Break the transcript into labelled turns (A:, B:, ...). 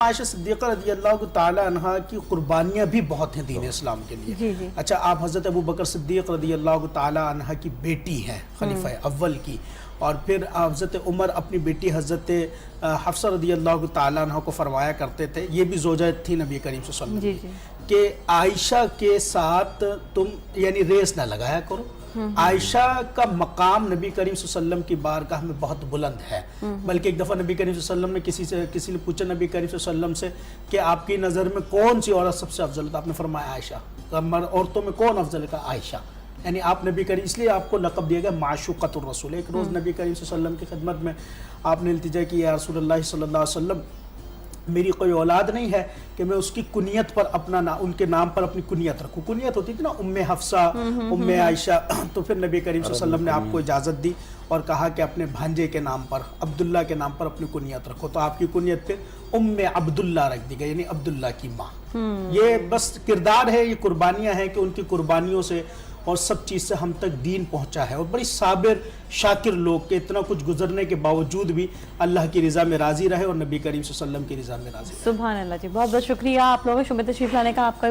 A: عائشہ صدیقہ رضی اللہ تعالی عنہ کی قربانیاں بھی بہت ہیں دین اسلام کے لیے. اچھا، آپ حضرت ابو بکر صدیق رضی اللہ تعالی عنہ کی بیٹی ہیں، خلیفہ اول کی، اور پھر حضرت عمر اپنی بیٹی حضرت حفصہ رضی اللہ تعالی عنہ کو فرمایا کرتے تھے، یہ بھی زوجہ تھی نبی کریم صلی اللہ علیہ وسلم کی، کہ عائشہ کے ساتھ تم یعنی ریس نہ لگایا کرو. عائشہ کا مقام نبی کریم صلی اللہ علیہ وسلم کی بارگاہ میں بہت بلند ہے. بلکہ ایک دفعہ نبی کریم صلی اللہ علیہ وسلم نے کسی نے پوچھا نبی کریم صلی اللہ علیہ وسلم سے کہ آپ کی نظر میں کون سی عورت سب سے افضل ہے؟ آپ نے فرمایا عائشہ. عورتوں میں کون افضل ہے؟ عائشہ. یعنی آپ نبی کریم، اس لیے آپ کو لقب دیا گیا معشوقۃ الرسول. ایک روز نبی کریم صلی اللہ علیہ وسلم کی خدمت میں آپ نے التجا کی، یا رسول اللہ صلی اللہ علیہ وسلم، میری کوئی اولاد نہیں ہے کہ میں اس کی کنیت پر ان کے نام پر اپنی کنیت رکھوں. کنیت ہوتی تھی نا، ام حفصہ، ام عائشہ. تو پھر نبی کریم صلی اللہ علیہ وسلم نے آپ کو اجازت دی اور کہا کہ اپنے بھانجے کے نام پر، عبداللہ کے نام پر اپنی کنیت رکھو. تو آپ کی کنیت پھر ام عبداللہ رکھ دی گئی، یعنی عبداللہ کی ماں. یہ بس کردار ہے، یہ قربانیاں ہیں کہ ان کی قربانیوں سے اور سب چیز سے ہم تک دین پہنچا ہے. اور بڑی صابر شاکر لوگ کہ اتنا کچھ گزرنے کے باوجود بھی اللہ کی رضا میں راضی رہے اور نبی کریم صلی اللہ علیہ وسلم کی رضا میں راضی رہے.
B: سبحان اللہ جی، بہت بہت شکریہ آپ لوگوں کو شمع تشریف لانے کا. آپ کا